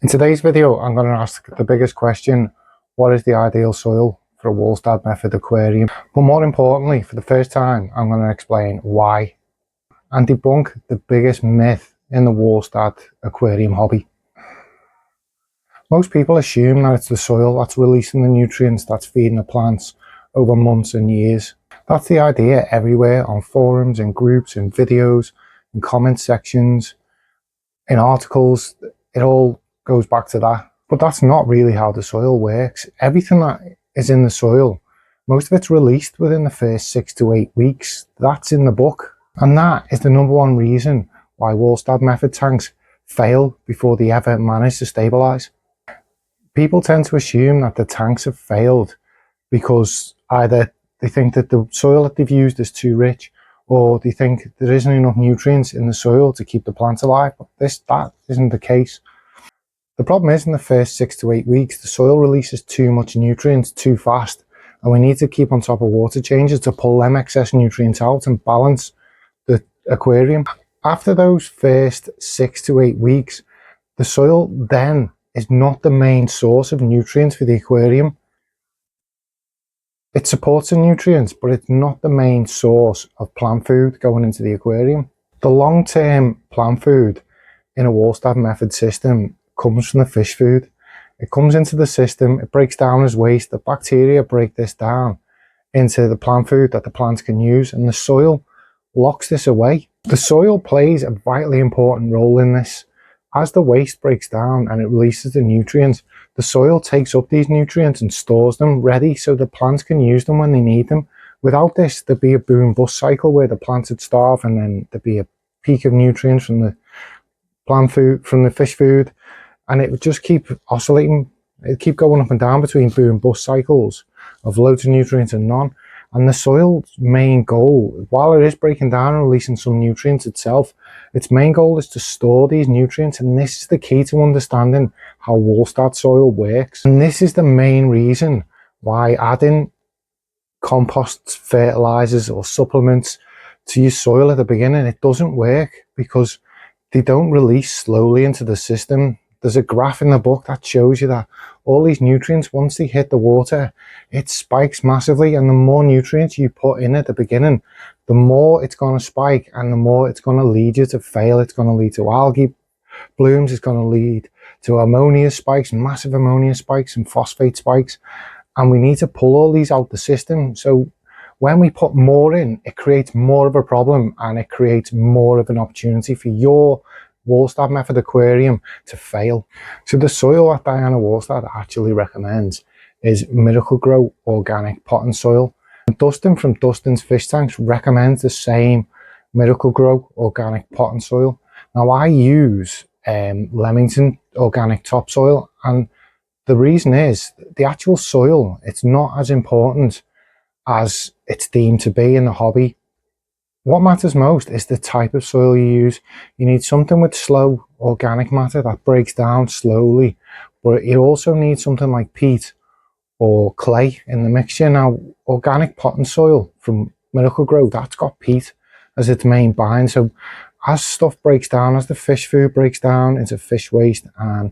In today's video, I'm going to ask the biggest question: what is the ideal soil for a Walstad method aquarium? But more importantly, for the first time, I'm going to explain why and debunk the biggest myth in the Walstad aquarium hobby. Most people assume that it's the soil that's releasing the nutrients that's feeding the plants over months and years. That's the idea everywhere on forums, in groups, in videos, in comment sections, in articles. It all goes back to that. But that's not really how the soil works. Everything that is in the soil, most of it's released within the first 6 to 8 weeks. That's in the book. And that is the number one reason why Walstad method tanks fail before they ever manage to stabilise. People tend to assume that the tanks have failed because either they think that the soil that they've used is too rich, or they think there isn't enough nutrients in the soil to keep the plants alive. But that isn't the case. The problem is, in the first 6 to 8 weeks, the soil releases too much nutrients too fast, and we need to keep on top of water changes to pull them excess nutrients out and balance the aquarium. After those first 6 to 8 weeks, the soil then is not the main source of nutrients for the aquarium. It supports the nutrients, but it's not the main source of plant food going into the aquarium. The long-term plant food in a Walstad method system comes from the fish food. It comes into the system, it breaks down as waste. The bacteria break this down into the plant food that the plants can use, and the soil locks this away. The soil plays a vitally important role in this. As the waste breaks down and it releases the nutrients, the soil takes up these nutrients and stores them ready so the plants can use them when they need them. Without this, there'd be a boom bust cycle where the plants would starve, and then there'd be a peak of nutrients from the plant food, from the fish food, and it would just keep oscillating. It'd keep going up and down between boom bust cycles of loads of nutrients and none. And the soil's main goal, while it is breaking down and releasing some nutrients itself, its main goal is to store these nutrients, and this is the key to understanding how Walstad soil works. And this is the main reason why adding composts, fertilizers or supplements to your soil at the beginning, it doesn't work, because they don't release slowly into the system. There's a graph in the book that shows you that all these nutrients, once they hit the water, it spikes massively, and the more nutrients you put in at the beginning, the more it's going to spike, and the more it's going to lead you to fail. It's going to lead to algae blooms, it's going to lead to ammonia spikes, massive ammonia spikes and phosphate spikes, and we need to pull all these out the system. So when we put more in, it creates more of a problem, and it creates more of an opportunity for your Walstad method aquarium to fail. So the soil that Diana Walstad actually recommends is Miracle-Gro organic potting soil. And Dustin from Dustin's Fish Tanks recommends the same Miracle-Gro organic potting soil. Now I use Leamington organic topsoil, and the reason is the actual soil, it's not as important as it's deemed to be in the hobby. What matters most is the type of soil you use. You need something with slow organic matter that breaks down slowly, but you also need something like peat or clay in the mixture. Now, organic potting soil from Miracle-Gro, that's got peat as its main bind. So as stuff breaks down, as the fish food breaks down into fish waste and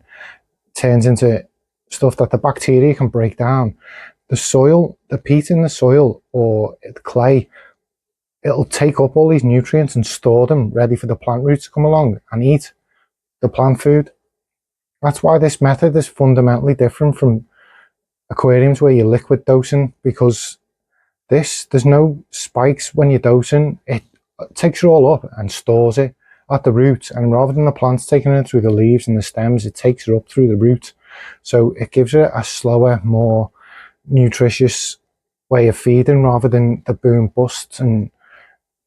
turns into stuff that the bacteria can break down, the soil, the peat in the soil or the clay, it'll take up all these nutrients and store them ready for the plant roots to come along and eat the plant food. That's why this method is fundamentally different from aquariums where you're liquid dosing, because there's no spikes when you're dosing. It takes it all up and stores it at the roots, and rather than the plants taking it through the leaves and the stems, it takes it up through the roots. So it gives it a slower, more nutritious way of feeding, rather than the boom busts and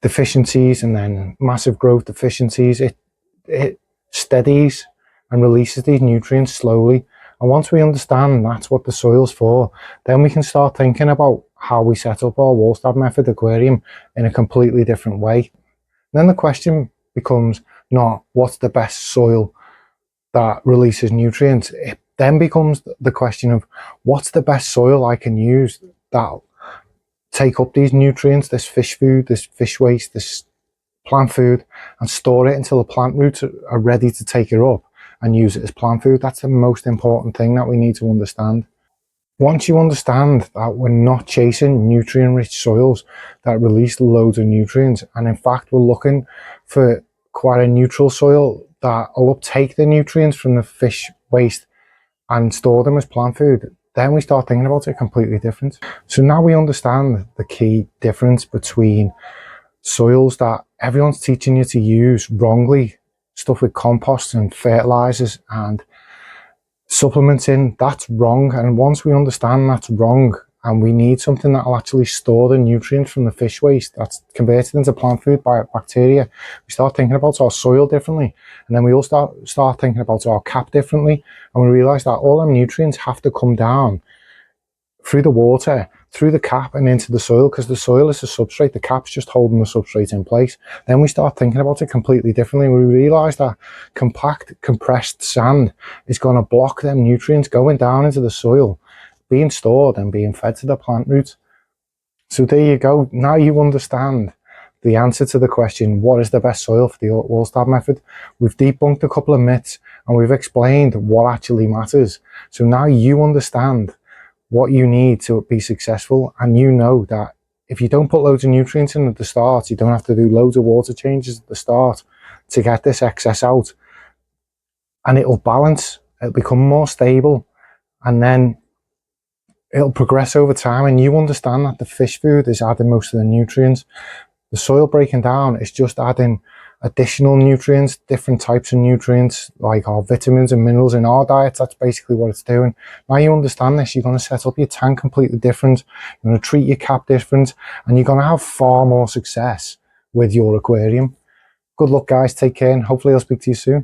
deficiencies and then massive growth deficiencies. It steadies and releases these nutrients slowly. And once we understand that's what the soil's for, then we can start thinking about how we set up our Walstad method aquarium in a completely different way. Then the question becomes not what's the best soil that releases nutrients. It then becomes the question of what's the best soil I can use that take up these nutrients, this fish food, this fish waste, this plant food, and store it until the plant roots are ready to take it up and use it as plant food. That's the most important thing that we need to understand. Once you understand that we're not chasing nutrient-rich soils that release loads of nutrients, and in fact we're looking for quite a neutral soil that will uptake the nutrients from the fish waste and store them as plant food, then we start thinking about it completely different. So now we understand the key difference between soils that everyone's teaching you to use wrongly, stuff with compost and fertilizers and supplements in, that's wrong. And once we understand that's wrong and we need something that will actually store the nutrients from the fish waste that's converted into plant food by bacteria, we start thinking about our soil differently. And then we all start thinking about our cap differently, and we realize that all our nutrients have to come down through the water, through the cap and into the soil, because the soil is the substrate, the cap's just holding the substrate in place. Then we start thinking about it completely differently. We realize that compact, compressed sand is going to block them nutrients going down into the soil, being stored and being fed to the plant roots. So there you go. Now you understand the answer to the question, what is the best soil for the Walstad method? We've debunked a couple of myths and we've explained what actually matters. So now you understand what you need to be successful, and you know that if you don't put loads of nutrients in at the start, you don't have to do loads of water changes at the start to get this excess out, and it'll balance, it'll become more stable, and then it'll progress over time. And you understand that the fish food is adding most of the nutrients. The soil breaking down is just adding additional nutrients, different types of nutrients, like our vitamins and minerals in our diets. That's basically what it's doing. Now you understand this, you're going to set up your tank completely different, you're going to treat your cap different, and you're going to have far more success with your aquarium. Good luck guys, take care, and hopefully I'll speak to you soon.